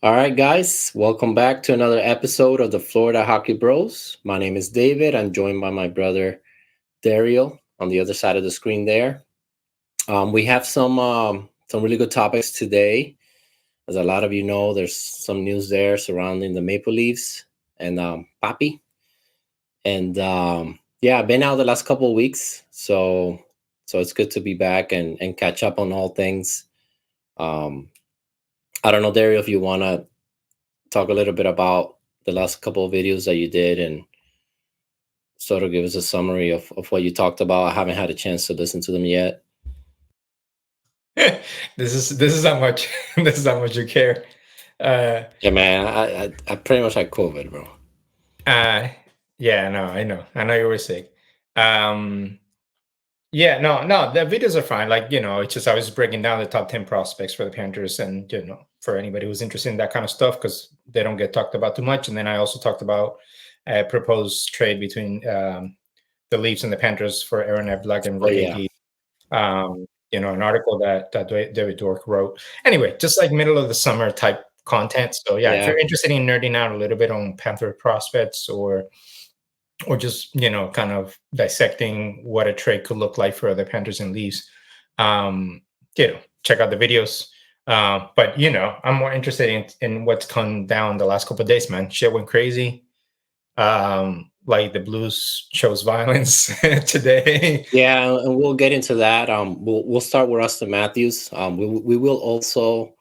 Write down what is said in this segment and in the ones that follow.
All right, guys, welcome back to another episode of the Florida Hockey Bros. My name is David. I'm joined by my brother Dario on the other side of the screen there. We have some really good topics today. As a lot of you know, there's some news there surrounding the Maple Leafs and Papi. And yeah, I've been out the last couple of weeks, so it's good to be back and catch up on all things. Um, I don't know, Dario, if you want to talk a little bit about the last couple of videos that you did and sort of give us a summary of what you talked about. I haven't had a chance to listen to them yet. This is how much this is how much you care. Uh, Yeah, man, I pretty much had COVID, bro. uh, yeah, no, I know you were sick. Um, yeah, no, the videos are fine. Like it's just I was breaking down the top 10 prospects for the Panthers, and for anybody who's interested in that kind of stuff because they don't get talked about too much. And then I also talked about a proposed trade between the Leafs and the Panthers for Aaron Eblock and Oh Roy yeah, Hickey. An article that David Dork wrote. Anyway, just like middle of the summer type content. So yeah, if yeah, you're interested in nerding out a little bit on Panther prospects or just kind of dissecting what a trade could look like for the Panthers and Leafs, um, check out the videos. But I'm more interested in what's come down the last couple of days, man. Shit went crazy. Like the Blues chose violence today. yeah, and we'll get into that. We'll start with Auston Matthews. We will also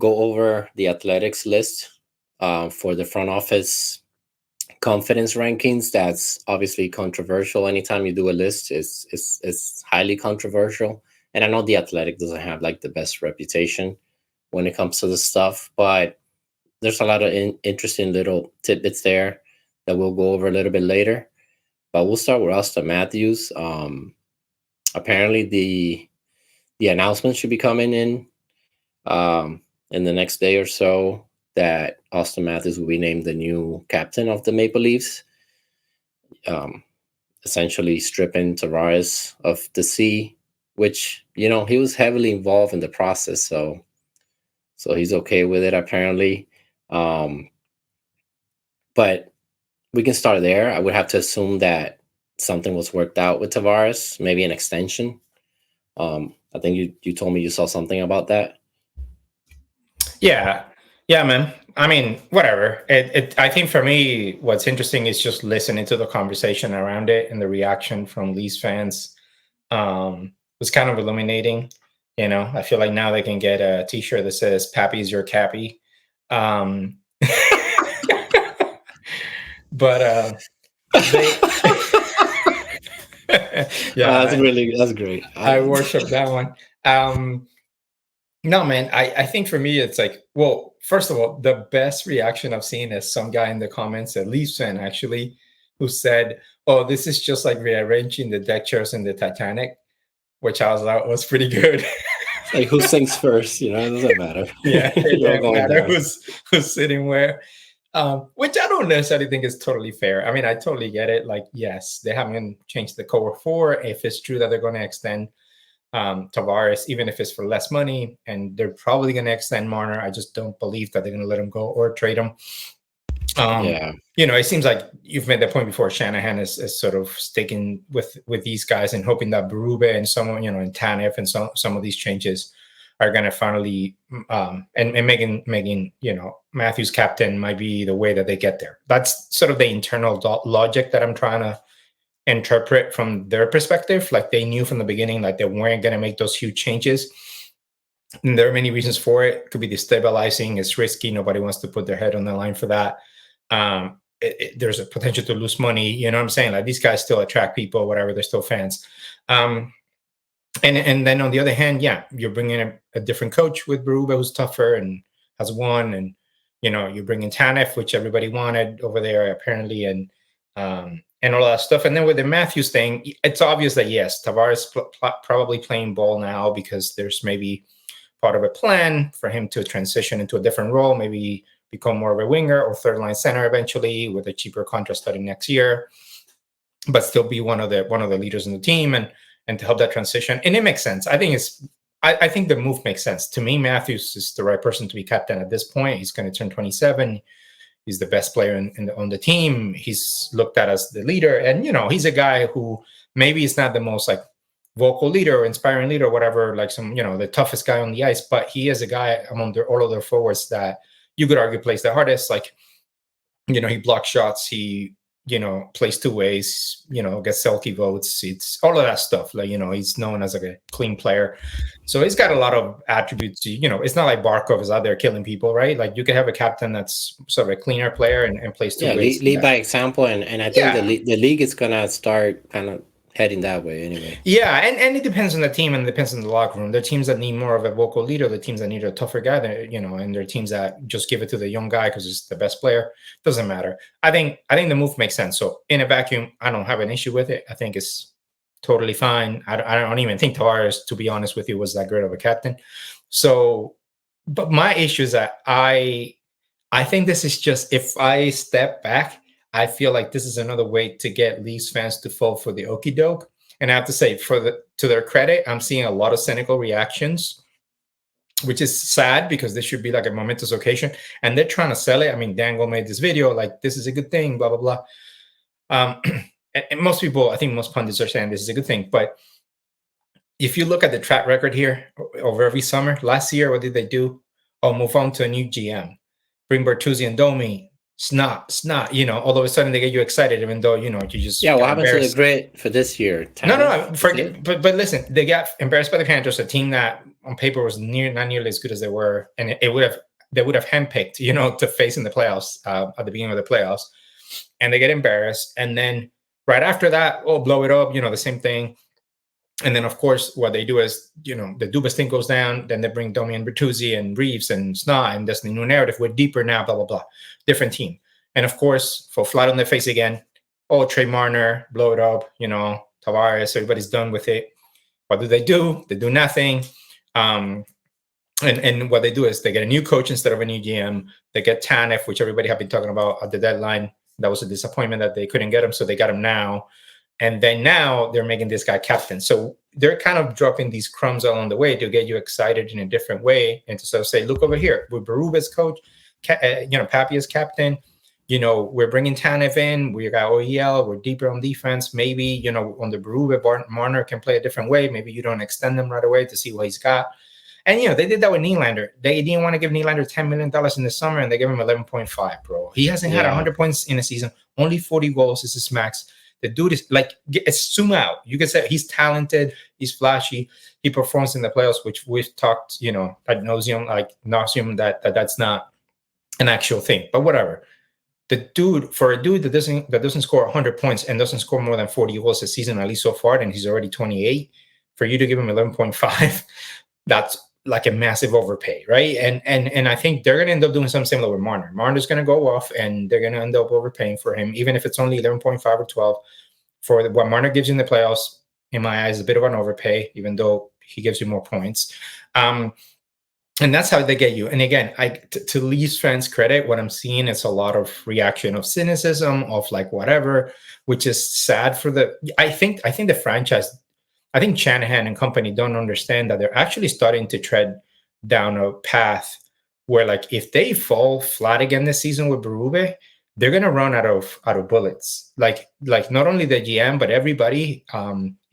go over the Athletics list for the front office confidence rankings. That's obviously controversial. Anytime you do a list, it's highly controversial. And I know the Athletic doesn't have like the best reputation when it comes to this stuff, but there's a lot of interesting little tidbits there that we'll go over a little bit later. But we'll start with Austin Matthews. Apparently, the announcement should be coming in the next day or so that Austin Matthews will be named the new captain of the Maple Leafs, um, essentially stripping Tavares of the C, which he was heavily involved in the process, so he's okay with it apparently. Um, but we can start there. I would have to assume that something was worked out with Tavares, maybe an extension. I think you told me you saw something about that. Yeah, yeah, man. I mean, whatever. I think for me, what's interesting is just listening to the conversation around it and the reaction from Leafs fans. Was kind of illuminating. I feel like now they can get a T-shirt that says "Pappy's your Cappy." Um, but they, yeah, That's great. I worship that one. No, man, I think for me, it's like, well, first of all, the best reaction I've seen is some guy in the comments, at least fan actually, who said, "Oh, this is just like rearranging the deck chairs in the Titanic," which I was like, was pretty good. Like who sings first? It doesn't matter. Yeah, it You're all doesn't going matter down. who's sitting where. Which I don't necessarily think is totally fair. I mean, I totally get it. Like, yes, they haven't changed the core four. If it's true that they're going to extend Tavares, even if it's for less money, and they're probably going to extend Marner, I just don't believe that they're going to let him go or trade him. Yeah, It seems like you've made the point before. Shanahan is sort of sticking with these guys and hoping that Berube and someone, and Tanev and some of these changes are going to finally and making Matthews captain might be the way that they get there. That's sort of the internal logic that I'm trying to interpret from their perspective. Like they knew from the beginning, like they weren't going to make those huge changes. And there are many reasons for it. It could be destabilizing. It's risky. Nobody wants to put their head on the line for that. There's a potential to lose money. You know what I'm saying? Like these guys still attract people, whatever. They're still fans. And then on the other hand, yeah, you're bringing a different coach with Berube, who's tougher and has won, and you bring in Tanev, which everybody wanted over there apparently, and all that stuff. And then with the Matthews thing, it's obvious that yes, Tavares probably playing ball now because there's maybe part of a plan for him to transition into a different role, maybe become more of a winger or third line center eventually with a cheaper contract starting next year, but still be one of the leaders in the team and to help that transition. And it makes sense. I think I think the move makes sense. To me, Matthews is the right person to be captain at this point. He's going to turn 27. He's the best player on the team. He's looked at as the leader. And, he's a guy who maybe is not the most like vocal leader or inspiring leader or whatever, like the toughest guy on the ice, but he is a guy among all of their forwards that you could argue plays the hardest. Like, he blocks shots. He, plays two ways, gets Selkie votes. It's all of that stuff. Like, he's known as like a clean player. So he's got a lot of attributes. It's not like Barkov is out there killing people, right? Like you could have a captain that's sort of a cleaner player and plays two ways. Lead by example. And I think the league is going to start kind of heading that way anyway. Yeah, and it depends on the team and it depends on the locker room. There are teams that need more of a vocal leader, the teams that need a tougher guy, and there are teams that just give it to the young guy because he's the best player. Doesn't matter. I think the move makes sense. So in a vacuum, I don't have an issue with it. I think it's totally fine. I don't even think Tavares, to be honest with you, was that great of a captain. So, but my issue is that I think this is just, if I step back, I feel like this is another way to get Leafs fans to fall for the okie doke. And I have to say, to their credit, I'm seeing a lot of cynical reactions, which is sad because this should be like a momentous occasion. And they're trying to sell it. I mean, Dangle made this video like, this is a good thing, blah, blah, blah. And most people, I think most pundits are saying this is a good thing. But if you look at the track record here over every summer, last year, what did they do? Oh, move on to a new GM. Bring Bertuzzi and Domi. Snot. All of a sudden they get you excited, even though you just what happened to the grid for this year? No, forget. But listen, they got embarrassed by the Panthers, a team that on paper was not nearly as good as they were, and they would have handpicked, to face in the playoffs at the beginning of the playoffs, and they get embarrassed, and then right after that, blow it up, the same thing. And then, of course, what they do is, the Dubas thing goes down. Then they bring Domi and Bertuzzi and Reeves and Snot, and that's the new narrative. We're deeper now, blah, blah, blah. Different team. And, of course, fall flat on their face again. Oh, Trey Marner, blow it up. Tavares, everybody's done with it. What do? They do nothing. And what they do is they get a new coach instead of a new GM. They get Tanev, which everybody had been talking about at the deadline. That was a disappointment that they couldn't get him, so they got him now. And then now they're making this guy captain. So they're kind of dropping these crumbs along the way to get you excited in a different way. And to sort of say, look over here, with Berube as coach, Pappy as captain, we're bringing Tanev in. We got OEL. We're deeper on defense. Maybe, on the Berube, Marner can play a different way. Maybe you don't extend them right away to see what he's got. And, they did that with Nylander. They didn't want to give Nylander $10 million in the summer, and they gave him 11.5, bro. He hasn't had 100 points in a season. Only 40 goals is his max. The dude is like, zoom out. You can say he's talented, he's flashy, he performs in the playoffs, which we've talked, ad nauseum, that's not an actual thing. But whatever. The dude, for a dude that doesn't score 100 points and doesn't score more than 40 goals a season, at least so far, and he's already 28, for you to give him 11.5, that's like a massive overpay, right? And I think they're going to end up doing something similar with Marner. Marner's going to go off, and they're going to end up overpaying for him, even if it's only 11.5 or 12. For what Marner gives you in the playoffs, in my eyes, a bit of an overpay, even though he gives you more points. And that's how they get you. And again, to Leafs fans' credit, what I'm seeing is a lot of reaction of cynicism, of like whatever, which is sad for I think the franchise. I think Shanahan and company don't understand that they're actually starting to tread down a path where, like, if they fall flat again this season with Berube, they're gonna run out of bullets. Like not only the GM but everybody.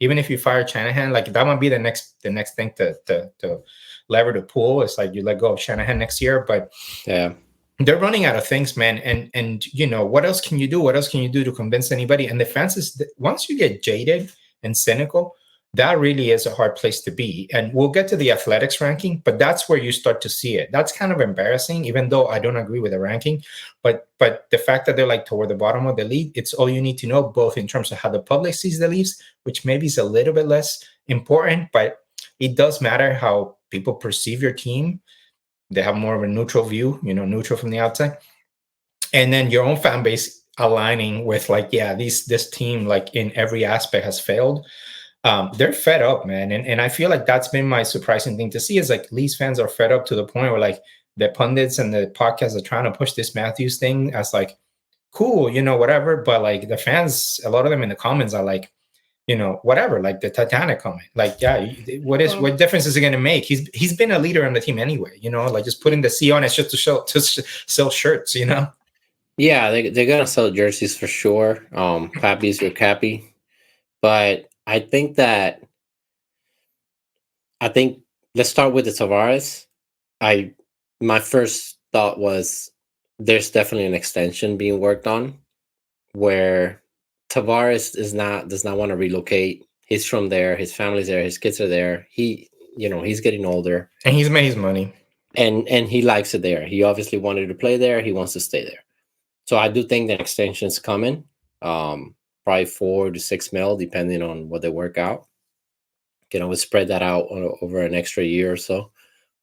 Even if you fire Shanahan, like that might be the next thing to lever to pull. It's like you let go of Shanahan next year, but yeah. They're running out of things, man. And what else can you do? What else can you do to convince anybody? And the fans is, once you get jaded and cynical, that really is a hard place to be. And we'll get to the athletics ranking, but that's where you start to see it. That's kind of embarrassing, even though I don't agree with the ranking. But the fact that they're like toward the bottom of the league, it's all you need to know, both in terms of how the public sees the Leafs, which maybe is a little bit less important, but it does matter how people perceive your team. They have more of a neutral view, neutral from the outside. And then your own fan base aligning with like, yeah, this team, like in every aspect, has failed. They're fed up, man. And I feel like that's been my surprising thing to see, is like Leafs fans are fed up to the point where like the pundits and the podcasts are trying to push this Matthews thing as like, cool, whatever. But like the fans, a lot of them in the comments are like, whatever, like the Titanic comment. Like, yeah, what difference is it going to make? He's been a leader on the team anyway, like just putting the C on it's just to sell shirts, Yeah, they're gonna sell jerseys for sure. Pappy's your cappy, but I think let's start with the Tavares. I My first thought was there's definitely an extension being worked on where Tavares does not want to relocate. He's from there. His family's there. His kids are there. He's getting older, and he's made his money, and he likes it there. He obviously wanted to play there. He wants to stay there. So I do think the extension's coming. Probably 4 to 6 mil, depending on what they work out. We spread that out over an extra year or so.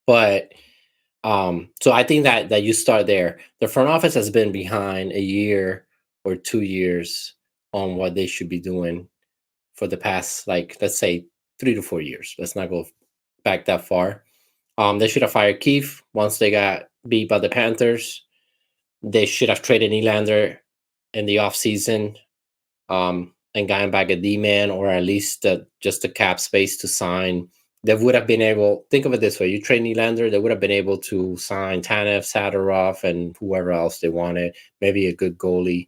But so I think that you start there. The front office has been behind a year or 2 years on what they should be doing for the past, like, let's say 3 to 4 years. Let's not go back that far. They should have fired Keefe once they got beat by the Panthers. They should have traded Nylander in the offseason, and gotten back a D-man, or at least just the cap space to sign. They would have been able, think of it this way, you trade Nylander, they would have been able to sign Tanev, Sadorov, and whoever else they wanted, maybe a good goalie.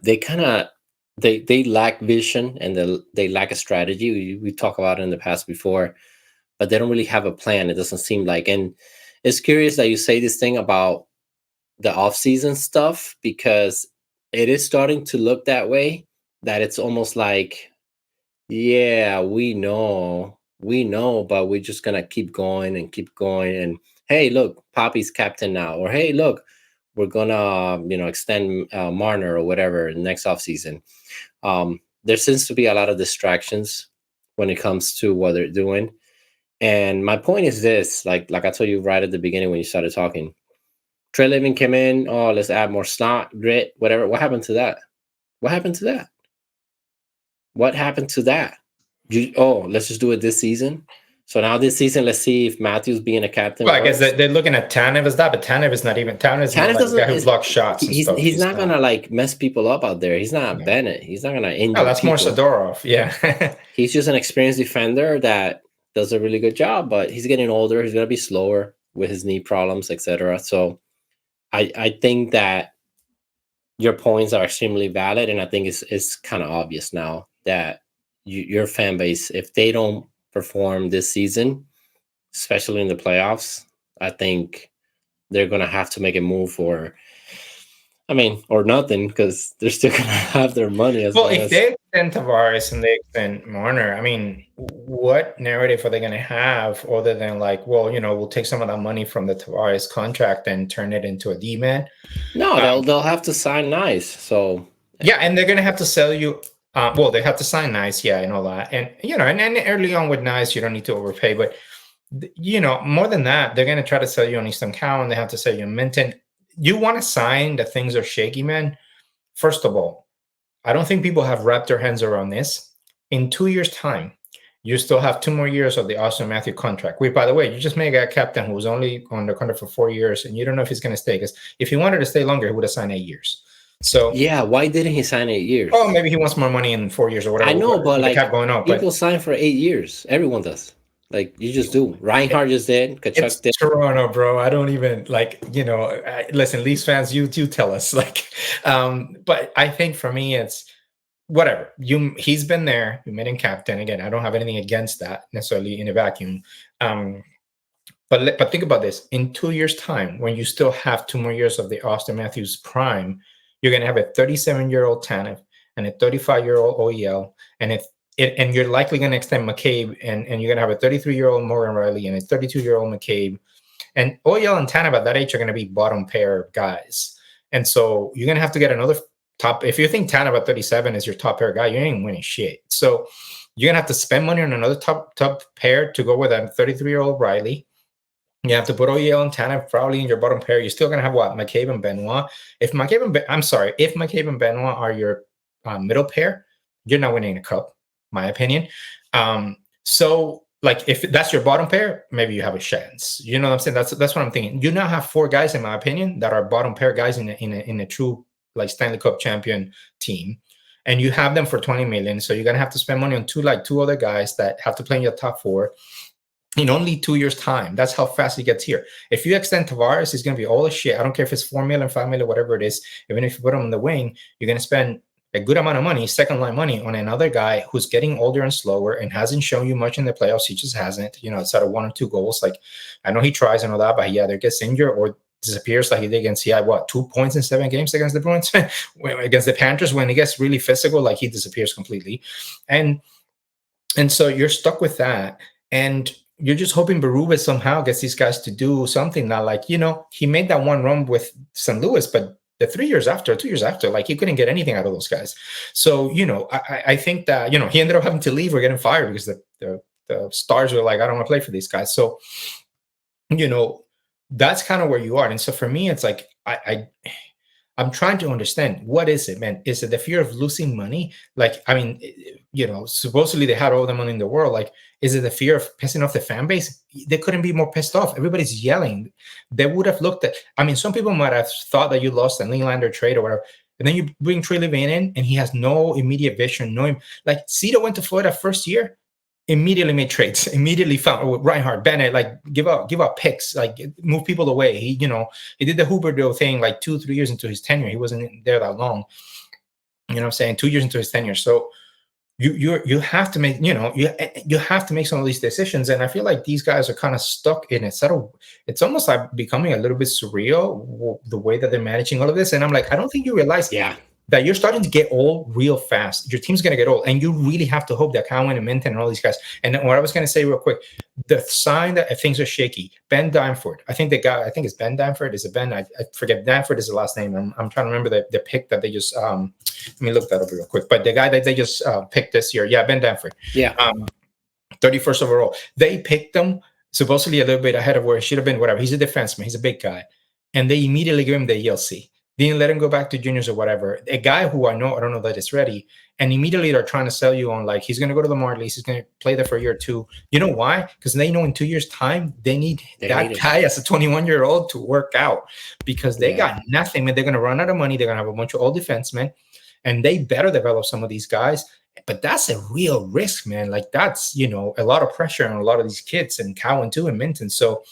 They kind of, they lack vision, and they lack a strategy. We talked about it in the past before, but they don't really have a plan, it doesn't seem like. And it's curious that you say this thing about the off-season stuff, because it is starting to look that way, that it's almost like, yeah, we know, but we're just gonna keep going and keep going. And hey, look, Poppy's captain now, or hey, look, we're gonna extend Marner or whatever next offseason. There seems to be a lot of distractions when it comes to what they're doing. And my point is this, like I told you right at the beginning when you started talking, Trey Living came in. Oh, let's add more snot, grit, whatever. What happened to that? What happened to that? What happened to that? Let's just do it this season. So now this season, let's see if Matthews being a captain. Well, I guess they're looking at Tanev as that, but Tanev is not even. Tanev is not like a guy who blocks shots and stuff. He's not gonna like mess people up out there. He's not Bennett. He's not gonna injure. No, that's people. more Sadorov. Yeah. He's just an experienced defender that does a really good job, but he's getting older. He's gonna be slower with his knee problems, etc. So I think that your points are extremely valid, and I think it's kind of obvious now that your fan base, if they don't perform this season, especially in the playoffs, I think they're gonna have to make a move, or nothing, because they're still gonna have their money. If they extend Tavares and they extend Marner, what narrative are they going to have other than like, well, we'll take some of that money from the Tavares contract and turn it into a D-man? No, they'll have to sign nice. So yeah, and they're going to have to sell you. They have to sign nice, yeah, and all that, and and early on with nice, you don't need to overpay, but more than that, they're going to try to sell you on Easton Cowan. They have to sell you Minton. You want to sign that things are shaky, man. First of all, I don't think people have wrapped their hands around this. In 2 years' time, you still have 2 more years of the Auston Matthews contract. By the way, you just made a captain who was only on the contract for 4 years, and you don't know if he's going to stay. Because if he wanted to stay longer, he would have signed 8 years. So yeah, why didn't he sign 8 years? Oh, maybe he wants more money in 4 years or whatever. I know, but like kept going up, people sign for 8 years. Everyone does. Like, you just do. Reinhardt just did. Kachuk did. Toronto, bro. I don't even listen, Leafs fans, you tell us. But I think for me, it's whatever. He's been there. You made him captain. Again, I don't have anything against that necessarily in a vacuum. But think about this. In 2 years' time, when you still have 2 more years of the Auston Matthews prime, you're going to have a 37-year-old Tanev and a 35-year-old OEL, and you're likely going to extend McCabe, and you're going to have a 33-year-old Morgan Riley and a 32-year-old McCabe. And OEL and Tanev at that age are going to be bottom pair guys. And so you're going to have to get another top. If you think Tanev at 37 is your top pair guy, you ain't winning shit. So you're going to have to spend money on another top pair to go with a 33-year-old Riley. You have to put OEL and Tanev probably in your bottom pair. You're still going to have what? McCabe and Benoit. If McCabe and Benoit are your middle pair, you're not winning a cup, my opinion. So like if that's your bottom pair, maybe you have a chance. You know what I'm saying? That's what I'm thinking. You now have 4 guys, in my opinion, that are bottom pair guys in a true like Stanley Cup champion team. and you have them for 20 million. So you're gonna have to spend money on two other guys that have to play in your top four in only 2 years' time. That's how fast it gets here. If you extend Tavares, it's going to be all the shit. I don't care if it's 4 million, 5 million, whatever it is. Even if you put him in the wing, you're going to spend a good amount of money, second line money, on another guy who's getting older and slower and hasn't shown you much in the playoffs. He just hasn't. It's out of 1 or 2 goals. Like, I know he tries and all that, but he either gets injured or disappears like he did against, he had 2 points in 7 games against the Bruins, against the Panthers. When he gets really physical, like, he disappears completely. And so you're stuck with that. And you're just hoping Berube somehow gets these guys to do something. Now, like, he made that one run with St. Louis, but the 2 years after, like, he couldn't get anything out of those guys. So, I think that, he ended up having to leave or getting fired because the stars were like, I don't want to play for these guys. So, that's kind of where you are. And so for me, it's like, I'm trying to understand, what is it, man? Is it the fear of losing money? Like, I mean, supposedly they had all the money in the world. Like, is it the fear of pissing off the fan base? They couldn't be more pissed off. Everybody's yelling. They would have looked at, I mean, some people might have thought that you lost a Nylander trade or whatever. And then you bring Trey Levine in and he has no immediate vision. Like, Cito went to Florida first year, immediately made trades, immediately found Reinhardt, Bennett, like, give up picks, like, move people away. He did the Huber thing like 2-3 years into his tenure. He wasn't there that long. You know what I'm saying? 2 years into his tenure. So you have to make, you have to make some of these decisions. And I feel like these guys are kind of stuck in it. It's almost like becoming a little bit surreal, the way that they're managing all of this. And I'm like, I don't think you realize that you're starting to get old real fast. Your team's going to get old, and you really have to hope that Cowan and Minton and all these guys. And what I was going to say real quick, the sign that things are shaky, Ben Danford. I think it's Ben Danford. Is it Ben? I forget. Danford is the last name. I'm trying to remember the pick that they just, let me look that up real quick. But the guy that they just picked this year, Ben Danford. Yeah. 31st overall. They picked him supposedly a little bit ahead of where it should have been, whatever. He's a defenseman. He's a big guy. And they immediately gave him the ELC. Didn't let him go back to juniors or whatever. A guy who I don't know that is ready. And immediately they're trying to sell you on, like, he's going to go to the Marlies. He's going to play there for a year or two. You know why? Because they know in 2 years' time, they need that guy as a 21-year-old to work out, because they got nothing. Man, they're going to run out of money. They're going to have a bunch of old defensemen, and they better develop some of these guys. But that's a real risk, man. Like, that's, a lot of pressure on a lot of these kids, and Cowan too, and Minton. So,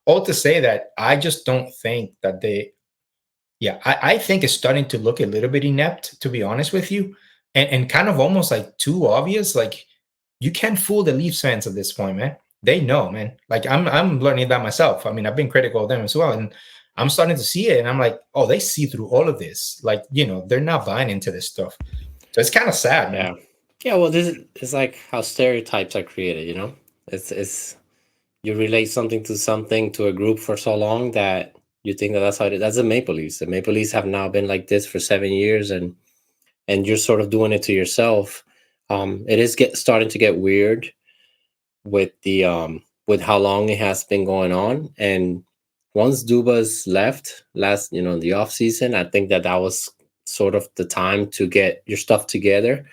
all to say that I just don't think that I think it's starting to look a little bit inept, to be honest with you, and kind of almost like too obvious. Like, you can't fool the Leafs fans at this point, man. They know, man. Like, I'm learning that myself. I mean, I've been critical of them as well, and I'm starting to see it, and I'm like, oh, they see through all of this. Like, they're not buying into this stuff. So it's kind of sad, man. Yeah. Well, this is like how stereotypes are created. It's you relate something to a group for so long that you think that's how it is. That's the Maple Leafs. The Maple Leafs have now been like this for 7 years, and you're sort of doing it to yourself. It is starting to get weird with the with how long it has been going on. And once Dubas left last, in the off season, I think that was sort of the time to get your stuff together.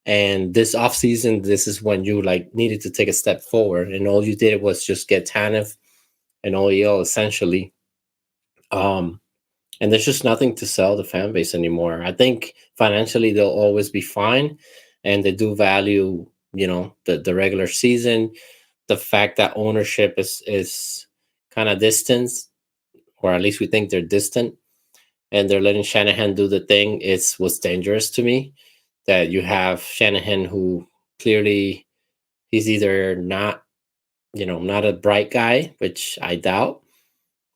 And this off season, this is when you needed to take a step forward, and all you did was just get Tanev and OEL essentially. And there's just nothing to sell the fan base anymore. I think financially they'll always be fine, and they do value, the regular season. The fact that ownership is kind of distant, or at least we think they're distant, and they're letting Shanahan do the thing was dangerous to me. That you have Shanahan, who clearly he's either not a bright guy, which I doubt,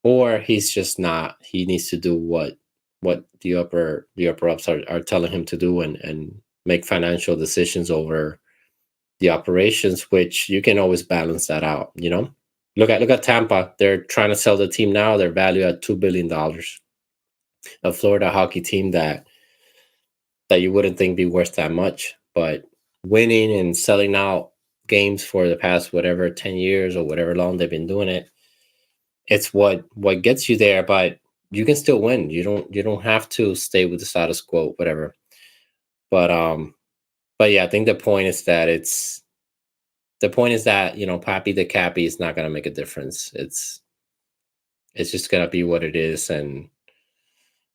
or he's just not. He needs to do what the upper ups are telling him to do, and make financial decisions over the operations, which you can always balance that out. Look at Tampa. They're trying to sell the team now. They're valued at $2 billion. A Florida hockey team that you wouldn't think be worth that much, but winning and selling out games for the past 10 years or whatever long they've been doing it, it's what gets you there. But you can still win. You don't have to stay with the status quo, whatever. But yeah, I think the point is that Pappy the Cappy is not gonna make a difference. It's just gonna be what it is, and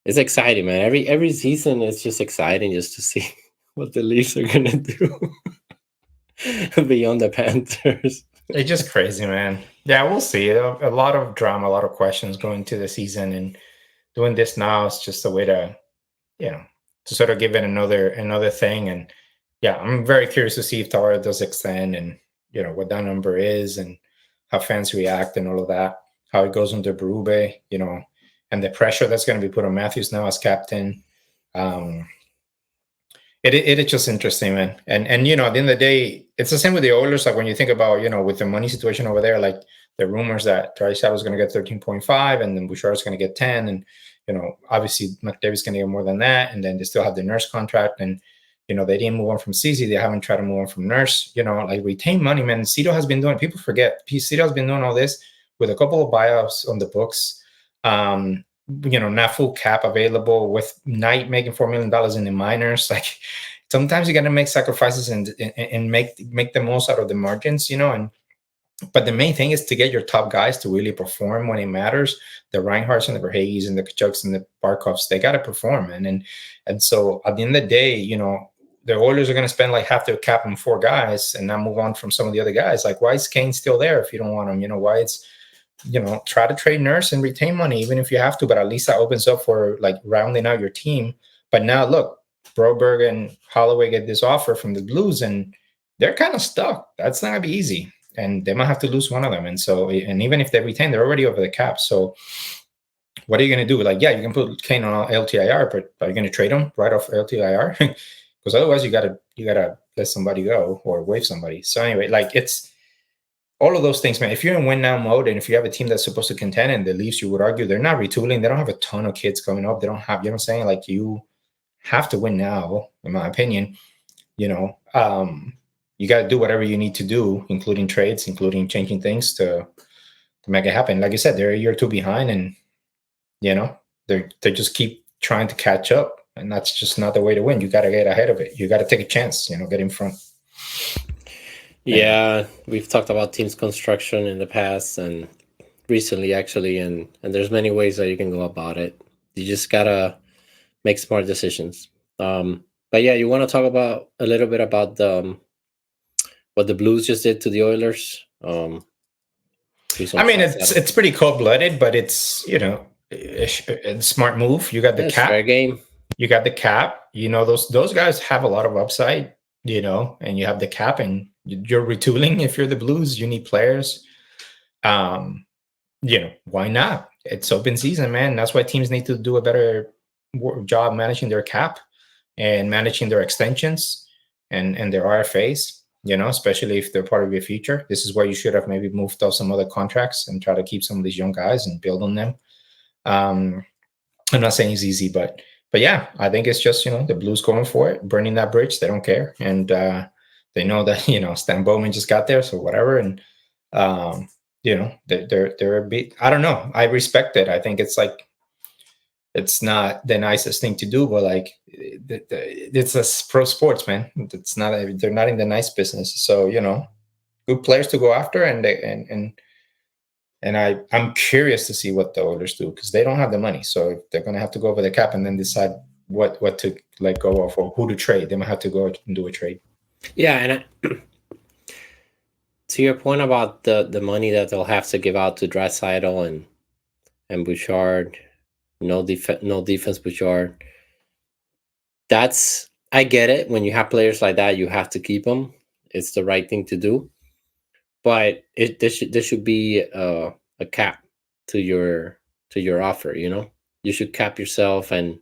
It's exciting, man. Every season it's just exciting just to see what the Leafs are gonna do beyond the Panthers. It's just crazy, man. Yeah, we'll see. A lot of drama, a lot of questions going to the season, and doing this now is just a way to, you know, to sort of give it another thing. And yeah, I'm very curious to see if Tara does extend, and what that number is, and how fans react and all of that. How it goes under Berube, and the pressure that's going to be put on Matthews now as captain. Um, it is just interesting, man. And at the end of the day, it's the same with the Oilers. Like when you think about, with the money situation over there, like the rumors that Draisaitl was going to get 13.5 and then Bouchard is going to get 10, and obviously McDavid's going to get more than that, and then they still have the Nurse contract, and they didn't move on from CZ. They haven't tried to move on from Nurse. Like retain money, man. Cito has been doing. People forget. Cito has been doing all this with a couple of buyouts on the books. Not full cap available, with Knight making $4 million in the minors. Like sometimes you got to make sacrifices and make the most out of the margins, but the main thing is to get your top guys to really perform when it matters. The Reinhardts and the Verhaeghes and the Kachucks and the Barkovs, they got to perform, man. And so at the end of the day, the Oilers are going to spend like half their cap on 4 guys and not move on from some of the other guys. Like, why is Kane still there if you don't want him? Why it's try to trade Nurse and retain money, even if you have to, but at least that opens up for like rounding out your team. But now look, Broberg and Holloway get this offer from the Blues, and they're kind of stuck. That's not gonna be easy, and they might have to lose one of them. And so, and even if they retain, they're already over the cap. So what are you gonna do? Like, yeah, you can put Kane on LTIR, but are you gonna trade him right off LTIR? Because otherwise, you gotta let somebody go or waive somebody. So anyway, like it's all of those things, man. If you're in win now mode, and if you have a team that's supposed to contend, and the Leafs, you would argue they're not retooling. They don't have a ton of kids coming up. They don't have, I'm saying? Like, you have to win now, in my opinion. You got to do whatever you need to do, including trades, including changing things to make it happen. Like I said, they're a year or two behind, and they just keep trying to catch up, and that's just not the way to win. You got to get ahead of it. You got to take a chance. Get in front. Yeah, we've talked about teams construction in the past and recently, actually, and there's many ways that you can go about it. You just gotta make smart decisions. But yeah, you want to talk about a little bit about what the Blues just did to the Oilers? I mean, it's pretty cold blooded, but it's a smart move. You got the cap. Fair game. You got the cap. Those guys have a lot of upside. And you have the cap, and you're retooling. If you're the Blues, you need players. Why not? It's open season, man. That's why teams need to do a better job managing their cap and managing their extensions and their RFAs. Especially if they're part of your future. This is where you should have maybe moved off some other contracts and try to keep some of these young guys and build on them. I'm not saying it's easy, but yeah, I think it's just, the Blues going for it, burning that bridge. They don't care. And they know that, Stan Bowman just got there, so whatever. And, they're a bit, I don't know. I respect it. I think it's like, it's not the nicest thing to do, but like, it's a pro sports, man. It's not, they're not in the nice business. So, good players to go after. And I'm curious to see what the Oilers do, because they don't have the money. So they're going to have to go over the cap and then decide what to let go of or who to trade. They might have to go and do a trade. Yeah, and to your point about the money that they'll have to give out to Draisaitl and Bouchard, no defense Bouchard. I get it. When you have players like that, you have to keep them. It's the right thing to do. But there should be a cap to your offer. You should cap yourself and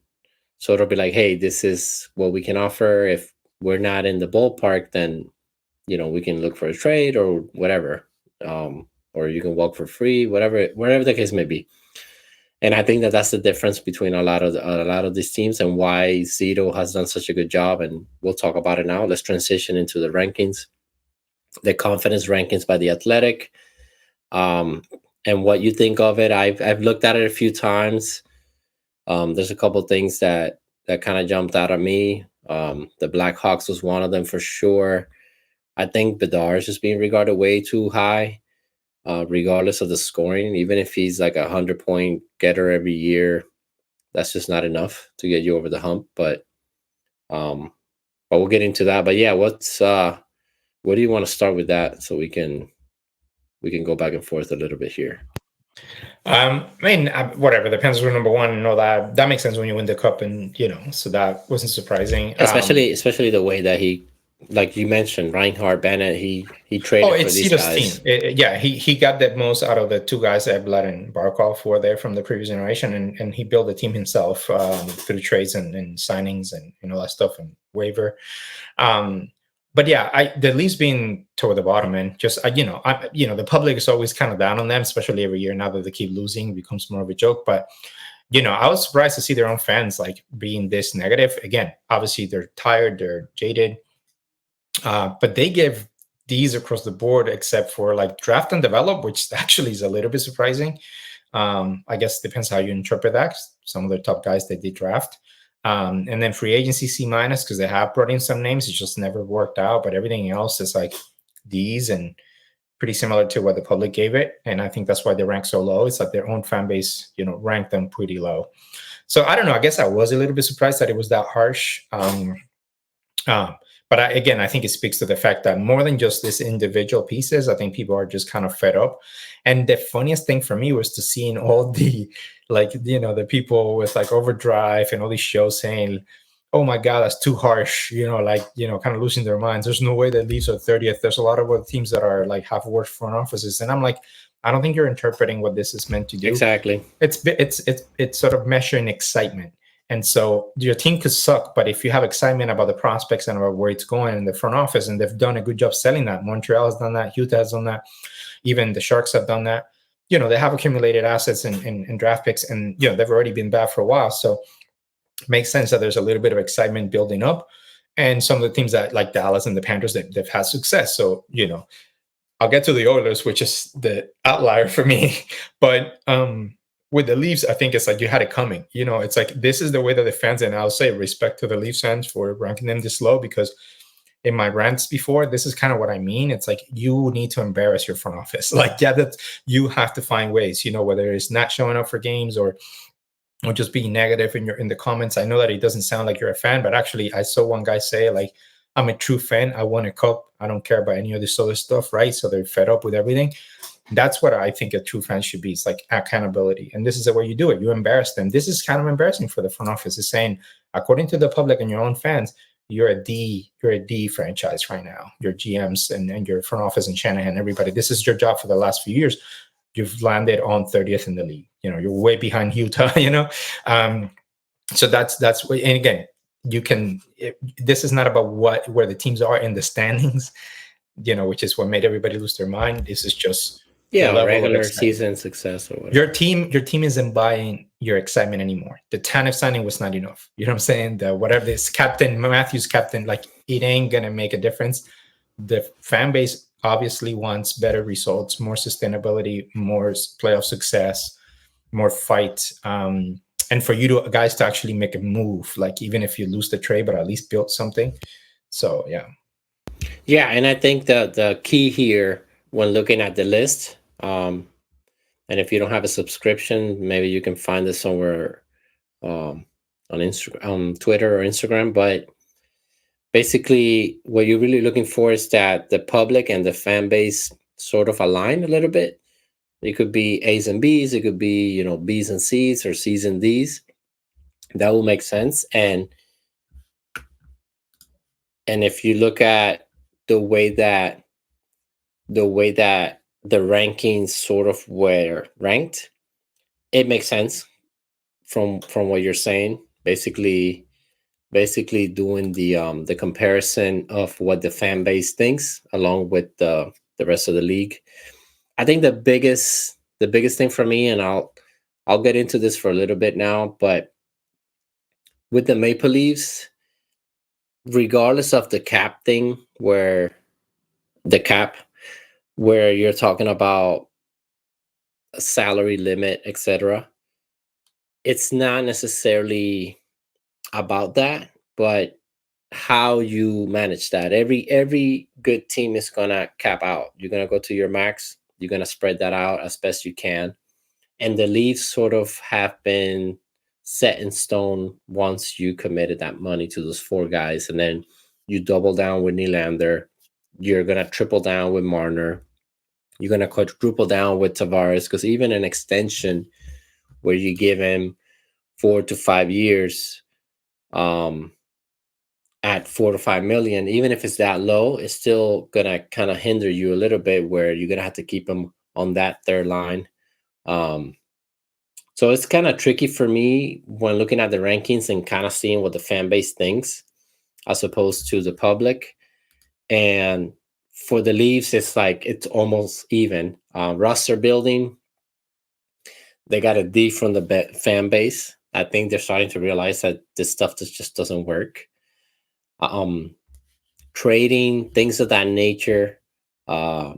sort of be like, hey, this is what we can offer. If we're not in the ballpark, then we can look for a trade or whatever, or you can walk for free, whatever the case may be. And I think that that's the difference between a lot of these teams and why Zito has done such a good job. And we'll talk about it now. Let's transition into the rankings. The confidence rankings by the Athletic, and what you think of it. I've looked at it a few times. There's a couple things that kind of jumped out at me. The Blackhawks was one of them for sure. I think Bedard is just being regarded way too high, regardless of the scoring. Even if he's like 100-point getter every year, That's just not enough to get you over the hump. Um, but we'll get into that. But yeah, what do you want to start with that so we can go back and forth a little bit here. I mean, whatever. Depends on number one and all that. That makes sense when you win the cup, and so that wasn't surprising. Especially the way that he, like you mentioned, Reinhard Bennett, he Oh, traded for it's these Cito's team. guys. Yeah, he got the most out of the two guys that Blad and Barkov were there from the previous generation, and he built the team himself through trades and signings and all that stuff and waiver. But yeah, the Leafs being toward the bottom, and just the public is always kind of down on them, especially every year now that they keep losing, it becomes more of a joke. But I was surprised to see their own fans like being this negative. Again, obviously they're tired, they're jaded, but they give these across the board except for like draft and develop, which actually is a little bit surprising. I guess it depends how you interpret that. Some of the top guys they did draft. And then free agency C- because they have brought in some names. It just never worked out. But everything else is like D's and pretty similar to what the public gave it. And I think that's why they rank so low. It's like their own fan base, ranked them pretty low. So I don't know. I guess I was a little bit surprised that it was that harsh. But I think it speaks to the fact that more than just these individual pieces, I think people are just kind of fed up. And the funniest thing for me was to seeing all the the people with like Overdrive and all these shows saying, "Oh my God, that's too harsh," kind of losing their minds. There's no way that Leafs are 30th. There's a lot of other teams that are like have worse front offices, and I'm like, I don't think you're interpreting what this is meant to do. Exactly. It's sort of measuring excitement. And so your team could suck, but if you have excitement about the prospects and about where it's going in the front office, and they've done a good job selling that. Montreal has done that. Utah has done that. Even the Sharks have done that. They have accumulated assets and draft picks, and they've already been bad for a while. So it makes sense that there's a little bit of excitement building up. And some of the teams that like Dallas and the Panthers, they've had success. So, I'll get to the Oilers, which is the outlier for me. But with the Leafs, I think it's like you had it coming. It's like this is the way that the fans, and I'll say respect to the Leafs fans for ranking them this low, because in my rants before, this is kind of what I mean. It's like you need to embarrass your front office. Like, yeah, that you have to find ways, whether it's not showing up for games or just being negative in the comments. I know that it doesn't sound like you're a fan, but actually I saw one guy say like, I'm a true fan. I won a cup. I don't care about any of this other stuff, right? So they're fed up with everything. That's what I think a true fan should be. It's like accountability. And this is the way you do it. You embarrass them. This is kind of embarrassing for the front office. It's saying, according to the public and your own fans, you're a D franchise right now. Your GMs and your front office and Shanahan, everybody. This is your job for the last few years. You've landed on 30th in the league. You're way behind Utah, So that's and again, this is not about where the teams are in the standings, which is what made everybody lose their mind. This is just regular season success or whatever. Your team isn't buying your excitement anymore. The Tanev signing was not enough. You know what I'm saying? Whatever this Matthews captain, like it ain't gonna make a difference. The fan base obviously wants better results, more sustainability, more playoff success, more fight. And for you guys to actually make a move, like even if you lose the trade, but at least build something. So yeah, and I think the key here when looking at the list, and if you don't have a subscription, maybe you can find this somewhere on Twitter or Instagram. But basically, what you're really looking for is that the public and the fan base sort of align a little bit. It could be A's and B's. It could be B's and C's or C's and D's. That will make sense. And if you look at the way that the rankings sort of were ranked, it makes sense from what you're saying. Basically doing the comparison of what the fan base thinks along with the rest of the league. I think the biggest thing for me, and I'll get into this for a little bit now, but with the Maple Leafs, regardless of the cap thing, where you're talking about a salary limit, etc., it's not necessarily about that, but how you manage that. Every good team is gonna cap out. You're gonna go to your max. You're gonna spread that out as best you can. And the Leafs sort of have been set in stone once you committed that money to those four guys, and then you double down with Nylander. You're gonna triple down with Marner. You're gonna quadruple down with Tavares, because even an extension where you give him 4 to 5 years, at 4 to 5 million, even if it's that low, it's still gonna kind of hinder you a little bit, where you're gonna have to keep him on that third line. So it's kind of tricky for me when looking at the rankings and kind of seeing what the fan base thinks as opposed to the public. And for the Leafs, it's like it's almost even. Roster building, they got a D from the fan base. I think they're starting to realize that this stuff just doesn't work. Trading, things of that nature, that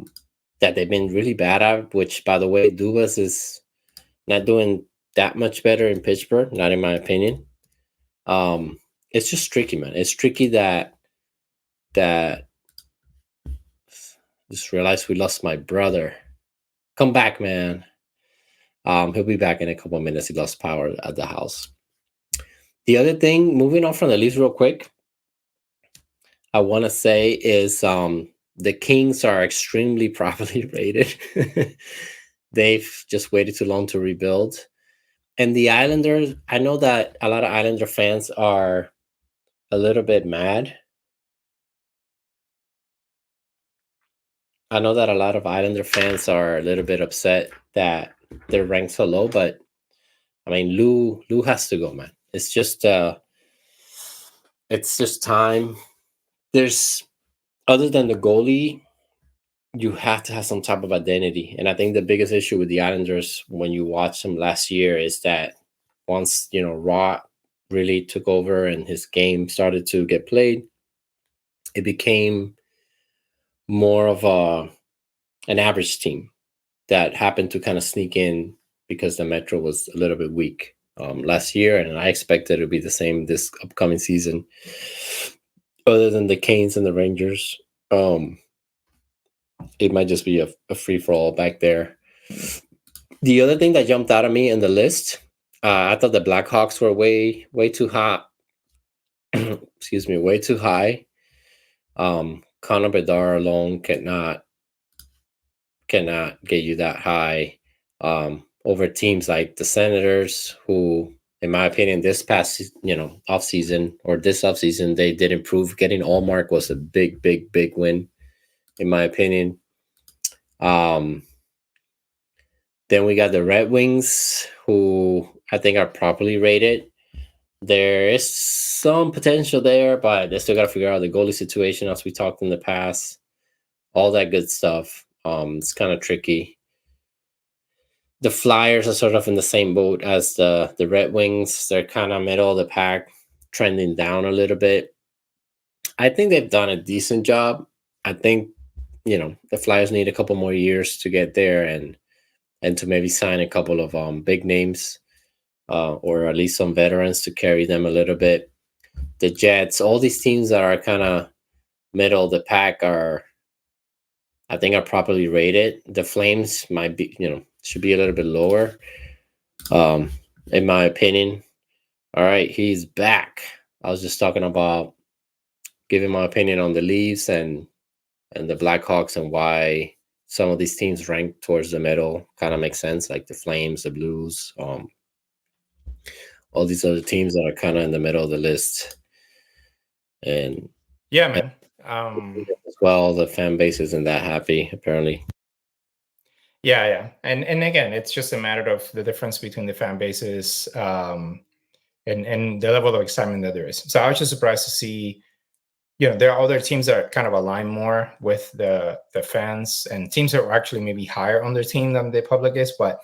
they've been really bad at, which, by the way, Dubas is not doing that much better in Pittsburgh, not in my opinion. It's just tricky, man. It's tricky that just realized we lost my brother. Come back, man. He'll be back in a couple of minutes. He lost power at the house. The other thing, moving on from the Leafs real quick, I want to say is the Kings are extremely properly rated. They've just waited too long to rebuild. And the Islanders, I know that a lot of Islander fans are a little bit mad. I know that a lot of Islander fans are a little bit upset that they're ranked so low, but I mean, Lou has to go, man. It's just time. There's, other than the goalie, you have to have some type of identity. And I think the biggest issue with the Islanders when you watch them last year is that once, Raw really took over and his game started to get played, it became more of an average team that happened to kind of sneak in because the Metro was a little bit weak last year, and I expected it to be the same this upcoming season. Other than the Canes and the Rangers, it might just be a free for all back there. The other thing that jumped out at me in the list, I thought the Blackhawks were way too hot. Excuse me, way too high. Connor Bedard alone cannot get you that high over teams like the Senators, who, in my opinion, this past offseason or this offseason, they did improve. Getting Allmark was a big win, in my opinion. Then we got the Red Wings, who I think are properly rated. There is some potential there, but they still got to figure out the goalie situation, as we talked in the past. All that good stuff. It's kind of tricky. The Flyers are sort of in the same boat as the Red Wings. They're kind of middle of the pack, trending down a little bit. I think they've done a decent job. I think, the Flyers need a couple more years to get there and to maybe sign a couple of big names, or at least some veterans to carry them a little bit. The Jets, all these teams that are kind of middle of the pack I think are properly rated. The Flames might be, should be a little bit lower, in my opinion. All right, he's back. I was just talking about giving my opinion on the Leafs and the Blackhawks and why some of these teams rank towards the middle kind of makes sense, like the Flames, the Blues, all these other teams that are kind of in the middle of the list. And yeah, man. As well, the fan base isn't that happy, apparently. Yeah. And again, it's just a matter of the difference between the fan bases, and the level of excitement that there is. So I was just surprised to see, there are other teams that kind of align more with the fans, and teams that are actually maybe higher on their team than the public is. But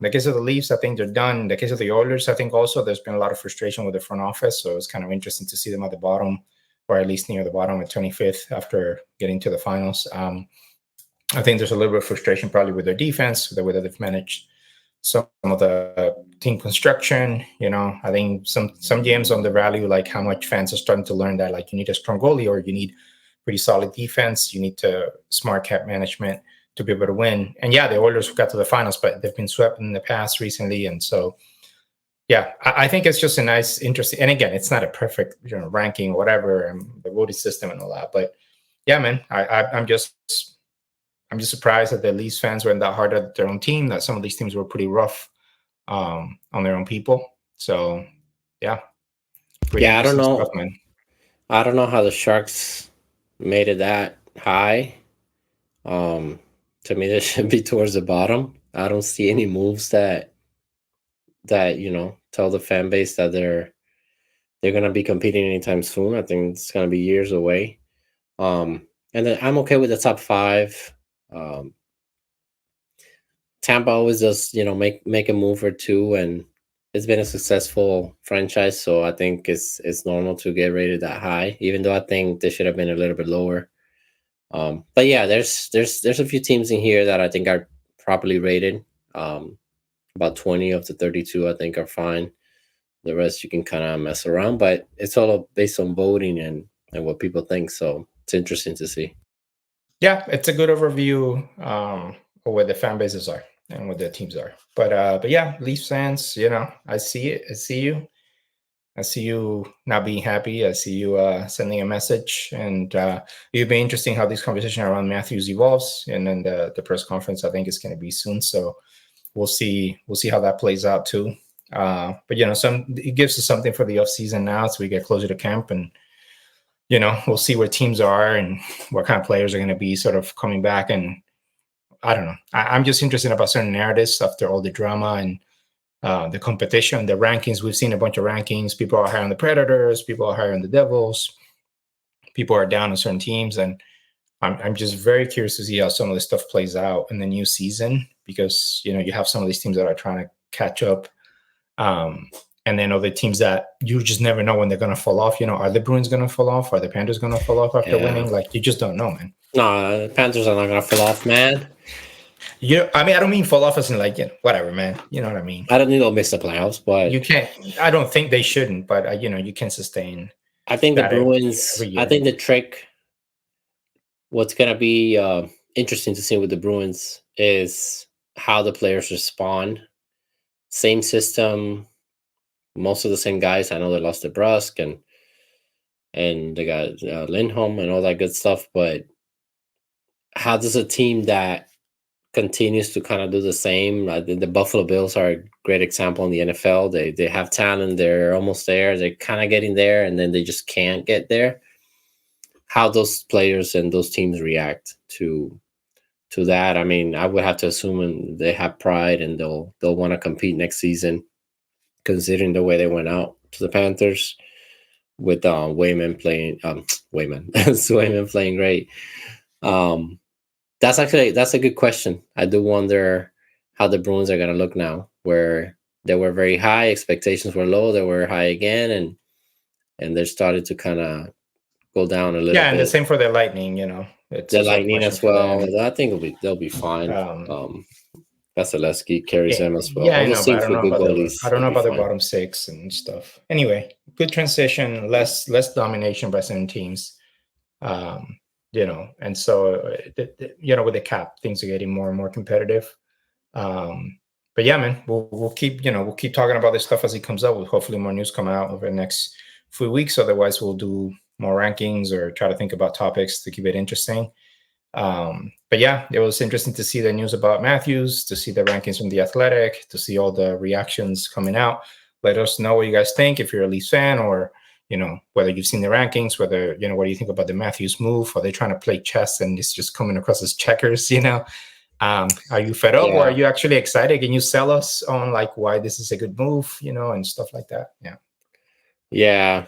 in the case of the Leafs, I think they're done. In the case of the Oilers, I think also there's been a lot of frustration with the front office. So it's kind of interesting to see them at the bottom, or at least near the bottom at 25th after getting to the finals. I think there's a little bit of frustration probably with their defense, the way that they've managed some of the team construction. I think some GMs on the value, like how much fans are starting to learn that, like, you need a strong goalie or you need pretty solid defense. You need smart cap management to be able to win. And yeah, the Oilers got to the finals, but they've been swept in the past recently. And so, yeah, I think it's just a nice, interesting. And again, it's not a perfect, ranking, or whatever, and the voting system and all that. But yeah, man, I'm just surprised that the Leafs fans were that hard at their own team. That some of these teams were pretty rough on their own people. So yeah, pretty Yeah, interesting stuff, man. I don't know how the Sharks made it that high. Um, to me, they should be towards the bottom. I don't see any moves that tell the fan base that they're gonna be competing anytime soon. I think it's gonna be years away. And then I'm okay with the top five. Um, Tampa always does, make a move or two, and it's been a successful franchise. So I think it's normal to get rated that high, even though I think they should have been a little bit lower. But yeah, there's a few teams in here that I think are properly rated. About 20 of the 32, I think, are fine. The rest you can kind of mess around, but it's all based on voting and what people think. So it's interesting to see. Yeah, it's a good overview of where the fan bases are and what the teams are. But yeah, Leafs fans, I see it. I see you. I see you not being happy. I see you sending a message, and it'll be interesting how this conversation around Matthews evolves. And then the press conference, I think, is going to be soon. So we'll see. We'll see how that plays out too. But it gives us something for the off season now, as we get closer to camp, and we'll see where teams are and what kind of players are going to be sort of coming back. And I don't know. I'm just interested about certain narratives after all the drama and the competition, the rankings. We've seen a bunch of rankings. People are higher on the Predators. People are higher on the Devils. People are down on certain teams. And I'm just very curious to see how some of this stuff plays out in the new season, because, you have some of these teams that are trying to catch up. And then other teams that you just never know when they're going to fall off. Are the Bruins going to fall off? Are the Panthers going to fall off after winning? Like, you just don't know, man. No, the Panthers are not going to fall off, man. I mean, I don't mean fall off as in like, whatever, man. You know what I mean? I don't think they'll miss the playoffs, but you can't. I don't think they shouldn't, but you can sustain. I think the that Bruins. every year. I think the trick. What's going to be interesting to see with the Bruins is how the players respond. Same system, most of the same guys. I know they lost to Brusk and they got Lindholm and all that good stuff, but how does a team that continues to kind of do the same? The Buffalo Bills are a great example in the NFL. They have talent. They're almost there. They're kind of getting there, and then they just can't get there. How those players and those teams react to that. I mean, I would have to assume they have pride and they'll want to compete next season, considering the way they went out to the Panthers with Wayman playing Swayman playing great. That's a good question. I do wonder how the Bruins are going to look now, where they were very high, expectations were low, they were high again, and they're starting to kind of go down a little bit. Yeah, and the same for the Lightning. It's the Lightning as well. I think they'll be fine. Vasilevsky carries them as well. Yeah, I know, but I don't know about the fine. bottom six and stuff. Anyway, good transition, less domination by certain teams. And so with the cap, things are getting more and more competitive. But yeah, man, we'll keep talking about this stuff as it comes out. Hopefully more news come out over the next few weeks. Otherwise, we'll do more rankings or try to think about topics to keep it interesting. But yeah, it was interesting to see the news about Matthews, to see the rankings from The Athletic, to see all the reactions coming out. Let us know what you guys think, if you're a Leafs fan, or whether you've seen the rankings, whether what do you think about the Matthews move? Are they trying to play chess and it's just coming across as checkers? Are you fed up, or are you actually excited? Can you sell us on like why this is a good move, and stuff like that? Yeah.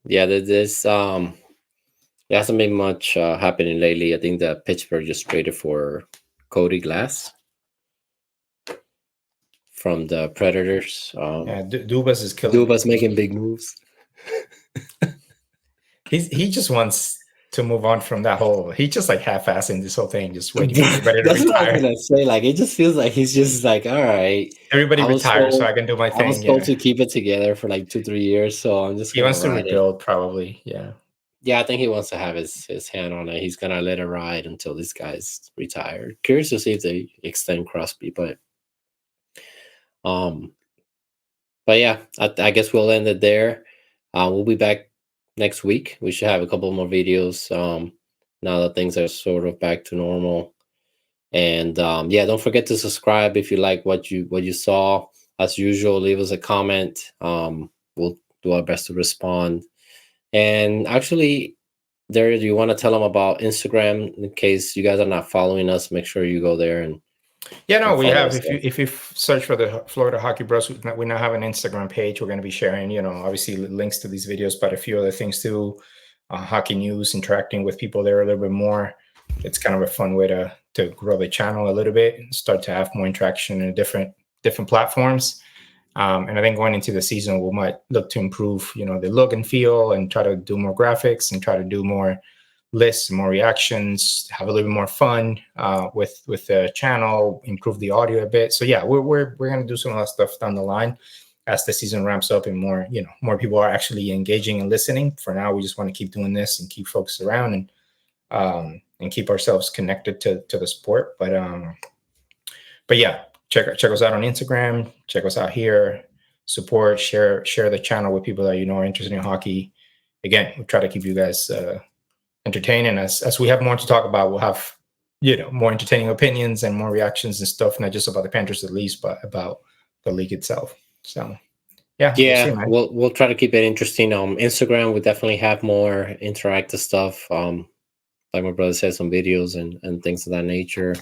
There's there hasn't been much happening lately. I think that Pittsburgh just traded for Cody Glass from the Predators. Dubas is killing. Dubas making big moves. He just wants to move on from that whole. He just like half-assing this whole thing, just waiting for everybody to retire. That's what I was gonna say. Like, it just feels like he's just like, all right, everybody retires, so I can do my thing. I was supposed to keep it together for like 2-3 years, so I'm just. He wants to rebuild, probably. Yeah, I think he wants to have his hand on it. He's gonna let it ride until this guy's retired. Curious to see if they extend Crosby, but But yeah, I guess we'll end it there. We'll be back next week. We should have a couple more videos now that things are sort of back to normal. And yeah, don't forget to subscribe if you like what you saw. As usual, leave us a comment. We'll do our best to respond. And actually, there, do you want to tell them about Instagram in case you guys are not following us? Make sure you go there and Yeah, no, we follow have. us there. If you search for the Florida Hockey Bros, we now have an Instagram page. We're going to be sharing, obviously links to these videos, but a few other things too. Hockey news, interacting with people there a little bit more. It's kind of a fun way to grow the channel a little bit and start to have more interaction in different platforms. And I think going into the season, we might look to improve, the look and feel, and try to do more graphics and try to do more lists, more reactions, have a little bit more fun with the channel, improve the audio a bit. So yeah, we're gonna do some of that stuff down the line as the season ramps up and more people are actually engaging and listening. For now, we just want to keep doing this and keep folks around and keep ourselves connected to the sport. But yeah, check us out on Instagram. Check us out here. Support, share the channel with people that are interested in hockey. Again, we try to keep you guys entertaining. As we have more to talk about, we'll have more entertaining opinions and more reactions and stuff, not just about the Panthers at least, but about the league itself. So yeah, we'll try to keep it interesting. Instagram, we definitely have more interactive stuff. Like my brother said, some videos and things of that nature.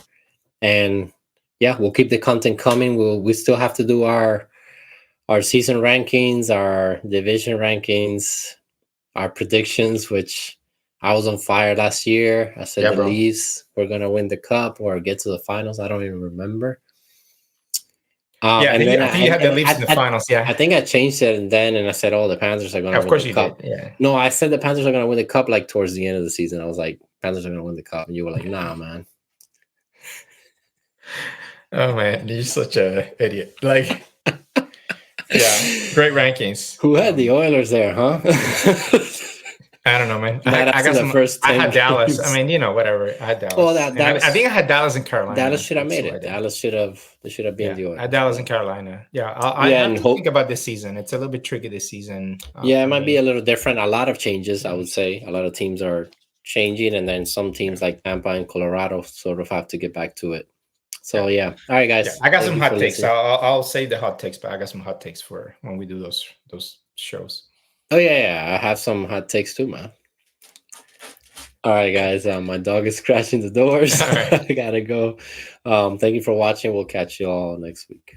And yeah, we'll keep the content coming. We still have to do our season rankings, our division rankings, our predictions, which I was on fire last year. I said Leafs were gonna win the cup or get to the finals. I don't even remember. I think you had the Leafs in the finals. Yeah, I think I changed it and I said, "Oh, the Panthers are going to win the cup." Yeah. No, I said the Panthers are going to win the cup like towards the end of the season. I was like, "Panthers are going to win the cup," and you were like, "Nah, man." Oh man, you're such a idiot. Like, yeah, great rankings. Who had the Oilers there, huh? I don't know, man. I got some. I had Dallas. I mean, whatever. I had Dallas. Well, I think I had Dallas and Carolina. Dallas should have made it. Dallas should have. They should have been the Oilers. I had Dallas and Carolina. Yeah, I have to think about this season. It's a little bit tricky this season. Yeah, it might be a little different. A lot of changes, I would say. A lot of teams are changing, and then some teams like Tampa and Colorado sort of have to get back to it. So yeah. All right, guys. I got some hot takes. I'll save the hot takes, but I got some hot takes for when we do those shows. Oh yeah. I have some hot takes too, man. All right, guys. My dog is scratching the doors. All right. I gotta go. Thank you for watching. We'll catch you all next week.